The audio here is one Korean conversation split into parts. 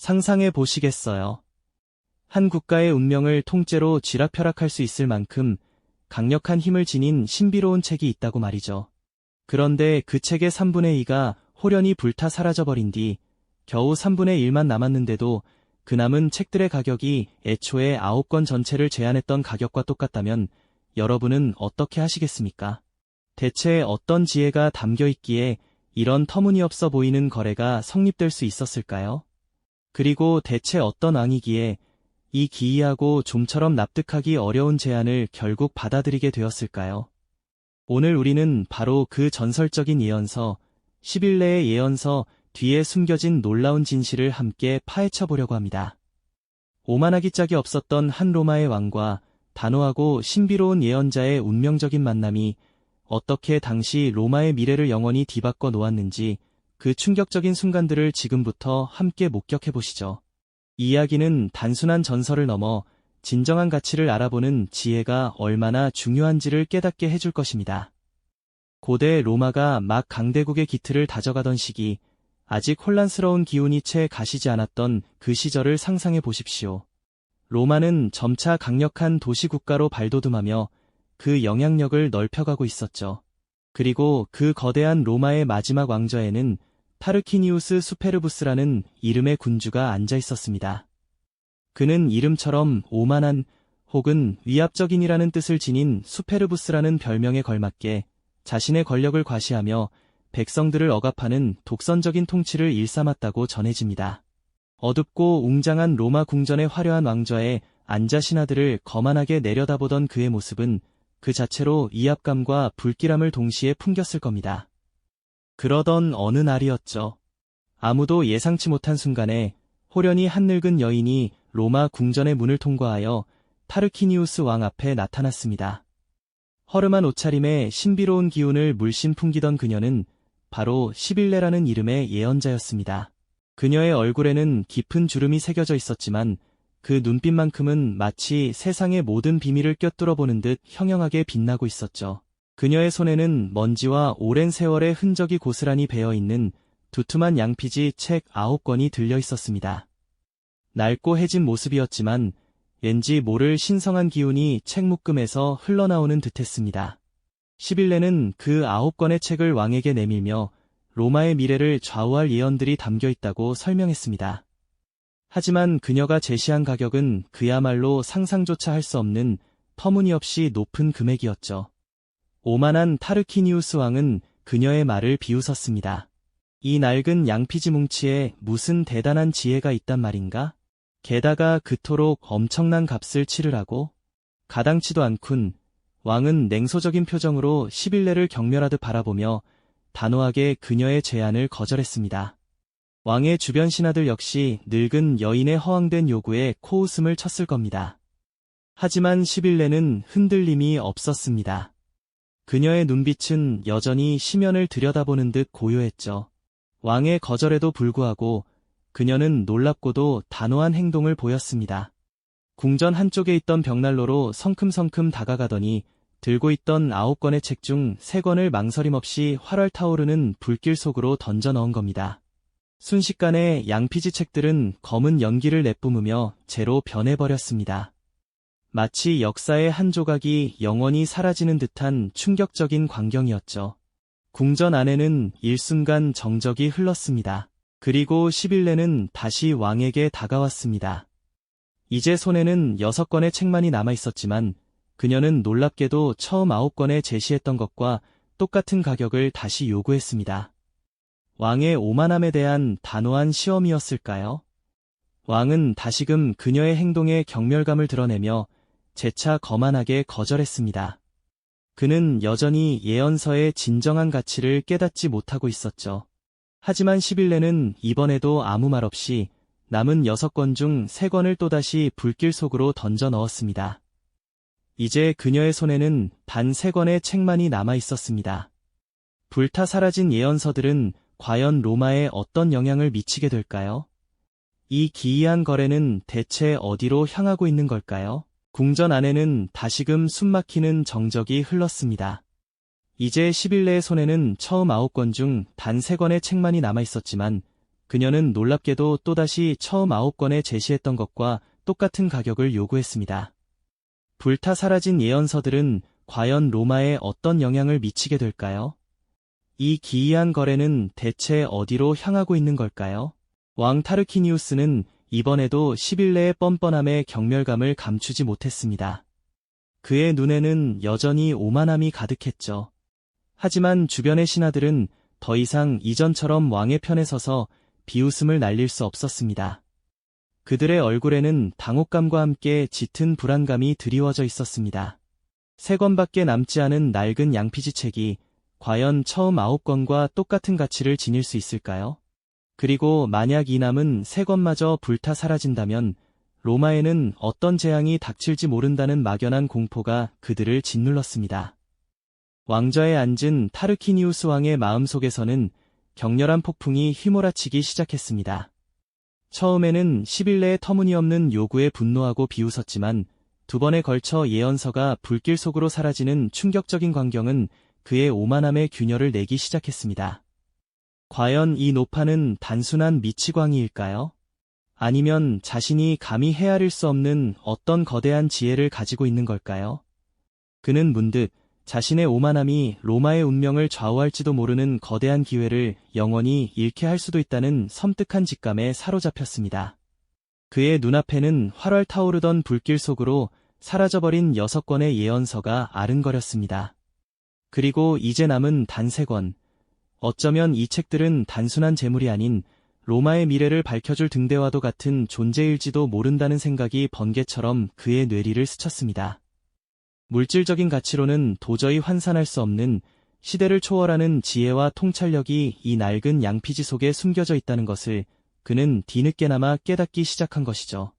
상상해 보시겠어요? 한 국가의 운명을 통째로 쥐락펴락할 수 있을 만큼 강력한 힘을 지닌 신비로운 책이 있다고 말이죠. 그런데 그 책의 3분의 2가 홀연히 불타 사라져버린 뒤 겨우 3분의 1만 남았는데도 그 남은 책들의 가격이 애초에 9권 전체를 제한했던 가격과 똑같다면 여러분은 어떻게 하시겠습니까? 대체 어떤 지혜가 담겨 있기에 이런 터무니없어 보이는 거래가 성립될 수 있었을까요? 그리고 대체 어떤 왕이기에 이 기이하고 좀처럼 납득하기 어려운 제안을 결국 받아들이게 되었을까요? 오늘 우리는 바로 그 전설적인 예언서, 11내의 예언서 뒤에 숨겨진 놀라운 진실을 함께 파헤쳐 보려고 합니다. 오만하기 짝이 없었던 한 로마의 왕과 단호하고 신비로운 예언자의 운명적인 만남이 어떻게 당시 로마의 미래를 영원히 뒤바꿔 놓았는지 그 충격적인 순간들을 지금부터 함께 목격해 보시죠. 이 이야기는 단순한 전설을 넘어 진정한 가치를 알아보는 지혜가 얼마나 중요한지를 깨닫게 해줄 것입니다. 고대 로마가 막 강대국의 기틀을 다져가던 시기, 아직 혼란스러운 기운이 채 가시지 않았던 그 시절을 상상해 보십시오. 로마는 점차 강력한 도시국가로 발돋움하며 그 영향력을 넓혀가고 있었죠. 그리고 그 거대한 로마의 마지막 왕좌에는 타르키니우스 수페르부스라는 이름의 군주가 앉아 있었습니다. 그는 이름처럼 오만한 혹은 위압적인이라는 뜻을 지닌 수페르부스라는 별명에 걸맞게 자신의 권력을 과시하며 백성들을 억압하는 독선적인 통치를 일삼았다고 전해집니다. 어둡고 웅장한 로마 궁전의 화려한 왕좌에 앉아 신하들을 거만하게 내려다보던 그의 모습은 그 자체로 위압감과 불길함을 동시에 풍겼을 겁니다. 그러던 어느 날이었죠. 아무도 예상치 못한 순간에 호련히 한 늙은 여인이 로마 궁전의 문을 통과하여 타르키니우스 왕 앞에 나타났습니다. 허름한 옷차림에 신비로운 기운을 물씬 풍기던 그녀는 바로 시빌레라는 이름의 예언자였습니다. 그녀의 얼굴에는 깊은 주름이 새겨져 있었지만 그 눈빛만큼은 마치 세상의 모든 비밀을 꿰뚫어 보는 듯 형형하게 빛나고 있었죠. 그녀의 손에는 먼지와 오랜 세월의 흔적이 고스란히 배어있는 두툼한 양피지 책 9권이 들려 있었습니다. 낡고 해진 모습이었지만 왠지 모를 신성한 기운이 책 묶음에서 흘러나오는 듯했습니다. 시빌레는 그 9권의 책을 왕에게 내밀며 로마의 미래를 좌우할 예언들이 담겨 있다고 설명했습니다. 하지만 그녀가 제시한 가격은 그야말로 상상조차 할 수 없는 터무니없이 높은 금액이었죠. 오만한 타르키니우스 왕은 그녀의 말을 비웃었습니다. 이 낡은 양피지 뭉치에 무슨 대단한 지혜가 있단 말인가? 게다가 그토록 엄청난 값을 치르라고? 가당치도 않군. 왕은 냉소적인 표정으로 시빌레를 경멸하듯 바라보며 단호하게 그녀의 제안을 거절했습니다. 왕의 주변 신하들 역시 늙은 여인의 허황된 요구에 코웃음을 쳤을 겁니다. 하지만 시빌레는 흔들림이 없었습니다. 그녀의 눈빛은 여전히 시면을 들여다보는 듯 고요했죠. 왕의 거절에도 불구하고 그녀는 놀랍고도 단호한 행동을 보였습니다. 궁전 한쪽에 있던 벽난로로 성큼성큼 다가가더니 들고 있던 9권의 책 중 3권을 망설임 없이 활활 타오르는 불길 속으로 던져 넣은 겁니다. 순식간에 양피지 책들은 검은 연기를 내뿜으며 재로 변해버렸습니다. 마치 역사의 한 조각이 영원히 사라지는 듯한 충격적인 광경이었죠. 궁전 안에는 일순간 정적이 흘렀습니다. 그리고 시빌레는 다시 왕에게 다가왔습니다. 이제 손에는 6권의 책만이 남아있었지만 그녀는 놀랍게도 처음 9권에 제시했던 것과 똑같은 가격을 다시 요구했습니다. 왕의 오만함에 대한 단호한 시험이었을까요? 왕은 다시금 그녀의 행동에 경멸감을 드러내며 재차 거만하게 거절했습니다. 그는 여전히 예언서의 진정한 가치를 깨닫지 못하고 있었죠. 하지만 시빌레는 이번에도 아무 말 없이 남은 6권 중 3권을 또다시 불길 속으로 던져 넣었습니다. 이제 그녀의 손에는 단 3권의 책만이 남아 있었습니다. 불타 사라진 예언서들은 과연 로마에 어떤 영향을 미치게 될까요? 이 기이한 거래는 대체 어디로 향하고 있는 걸까요? 궁전 안에는 다시금 숨막히는 정적이 흘렀습니다. 이제 시빌레의 손에는 처음 9권 중 단 3권의 책만이 남아 있었지만 그녀는 놀랍게도 또다시 처음 9권에 제시했던 것과 똑같은 가격을 요구했습니다. 불타 사라진 예언서들은 과연 로마에 어떤 영향을 미치게 될까요? 이 기이한 거래는 대체 어디로 향하고 있는 걸까요? 왕 타르키니우스는 이번에도 10일 내의 뻔뻔함의 경멸감을 감추지 못했습니다. 그의 눈에는 여전히 오만함이 가득했죠. 하지만 주변의 신하들은 더 이상 이전처럼 왕의 편에 서서 비웃음을 날릴 수 없었습니다. 그들의 얼굴에는 당혹감과 함께 짙은 불안감이 드리워져 있었습니다. 3권밖에 남지 않은 낡은 양피지 책이 과연 처음 9권과 똑같은 가치를 지닐 수 있을까요? 그리고 만약 이 남은 3권마저 불타 사라진다면 로마에는 어떤 재앙이 닥칠지 모른다는 막연한 공포가 그들을 짓눌렀습니다. 왕좌에 앉은 타르키니우스 왕의 마음속에서는 격렬한 폭풍이 휘몰아치기 시작했습니다. 처음에는 10일 내에 터무니없는 요구에 분노하고 비웃었지만 2번에 걸쳐 예언서가 불길 속으로 사라지는 충격적인 광경은 그의 오만함의 균열을 내기 시작했습니다. 과연 이 노파는 단순한 미치광이일까요? 아니면 자신이 감히 헤아릴 수 없는 어떤 거대한 지혜를 가지고 있는 걸까요? 그는 문득 자신의 오만함이 로마의 운명을 좌우할지도 모르는 거대한 기회를 영원히 잃게 할 수도 있다는 섬뜩한 직감에 사로잡혔습니다. 그의 눈앞에는 활활 타오르던 불길 속으로 사라져버린 6권의 예언서가 아른거렸습니다. 그리고 이제 남은 단 3권. 어쩌면 이 책들은 단순한 재물이 아닌 로마의 미래를 밝혀줄 등대와도 같은 존재일지도 모른다는 생각이 번개처럼 그의 뇌리를 스쳤습니다. 물질적인 가치로는 도저히 환산할 수 없는 시대를 초월하는 지혜와 통찰력이 이 낡은 양피지 속에 숨겨져 있다는 것을 그는 뒤늦게나마 깨닫기 시작한 것이죠.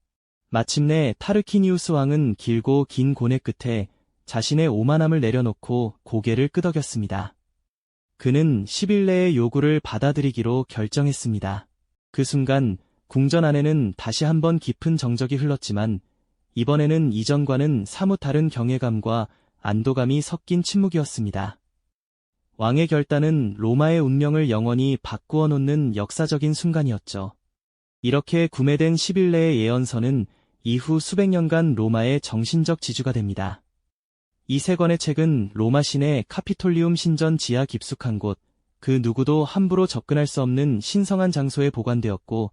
마침내 타르키니우스 왕은 길고 긴 고뇌 끝에 자신의 오만함을 내려놓고 고개를 끄덕였습니다. 그는 10일 내의 요구를 받아들이기로 결정했습니다. 그 순간 궁전 안에는 다시 한번 깊은 정적이 흘렀지만 이번에는 이전과는 사뭇 다른 경외감과 안도감이 섞인 침묵이었습니다. 왕의 결단은 로마의 운명을 영원히 바꾸어 놓는 역사적인 순간이었죠. 이렇게 구매된 10일 내의 예언서는 이후 수백 년간 로마의 정신적 지주가 됩니다. 이 3권의 책은 로마 시내 카피톨리움 신전 지하 깊숙한 곳, 그 누구도 함부로 접근할 수 없는 신성한 장소에 보관되었고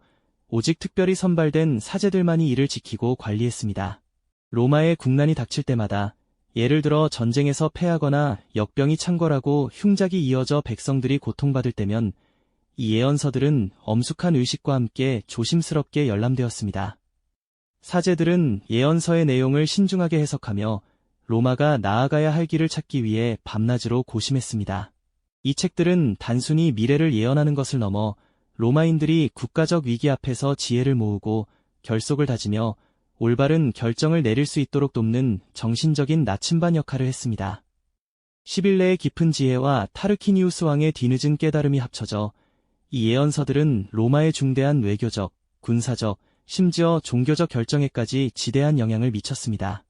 오직 특별히 선발된 사제들만이 이를 지키고 관리했습니다. 로마의 국난이 닥칠 때마다 예를 들어 전쟁에서 패하거나 역병이 창궐하고 흉작이 이어져 백성들이 고통받을 때면 이 예언서들은 엄숙한 의식과 함께 조심스럽게 열람되었습니다. 사제들은 예언서의 내용을 신중하게 해석하며 로마가 나아가야 할 길을 찾기 위해 밤낮으로 고심했습니다. 이 책들은 단순히 미래를 예언하는 것을 넘어 로마인들이 국가적 위기 앞에서 지혜를 모으고 결속을 다지며 올바른 결정을 내릴 수 있도록 돕는 정신적인 나침반 역할을 했습니다. 10일 내의 깊은 지혜와 타르키니우스 왕의 뒤늦은 깨달음이 합쳐져 이 예언서들은 로마의 중대한 외교적, 군사적, 심지어 종교적 결정에까지 지대한 영향을 미쳤습니다.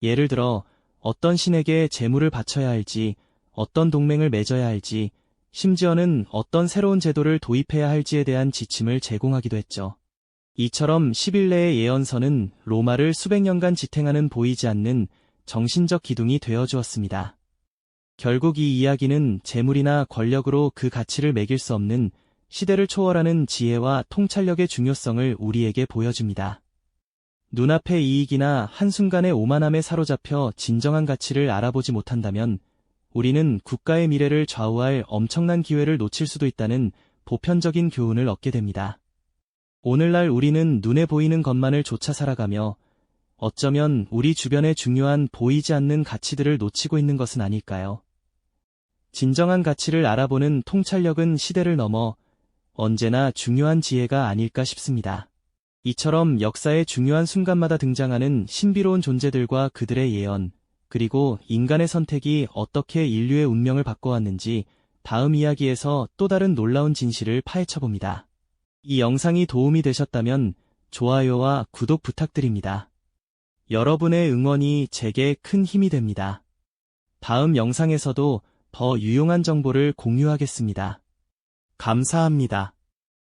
예를 들어 어떤 신에게 제물을 바쳐야 할지, 어떤 동맹을 맺어야 할지, 심지어는 어떤 새로운 제도를 도입해야 할지에 대한 지침을 제공하기도 했죠. 이처럼 10일 내의 예언서는 로마를 수백 년간 지탱하는 보이지 않는 정신적 기둥이 되어주었습니다. 결국 이 이야기는 재물이나 권력으로 그 가치를 매길 수 없는 시대를 초월하는 지혜와 통찰력의 중요성을 우리에게 보여줍니다. 눈앞의 이익이나 한순간의 오만함에 사로잡혀 진정한 가치를 알아보지 못한다면 우리는 국가의 미래를 좌우할 엄청난 기회를 놓칠 수도 있다는 보편적인 교훈을 얻게 됩니다. 오늘날 우리는 눈에 보이는 것만을 쫓아 살아가며 어쩌면 우리 주변의 중요한 보이지 않는 가치들을 놓치고 있는 것은 아닐까요? 진정한 가치를 알아보는 통찰력은 시대를 넘어 언제나 중요한 지혜가 아닐까 싶습니다. 이처럼 역사의 중요한 순간마다 등장하는 신비로운 존재들과 그들의 예언, 그리고 인간의 선택이 어떻게 인류의 운명을 바꿔왔는지 다음 이야기에서 또 다른 놀라운 진실을 파헤쳐봅니다. 이 영상이 도움이 되셨다면 좋아요와 구독 부탁드립니다. 여러분의 응원이 제게 큰 힘이 됩니다. 다음 영상에서도 더 유용한 정보를 공유하겠습니다. 감사합니다.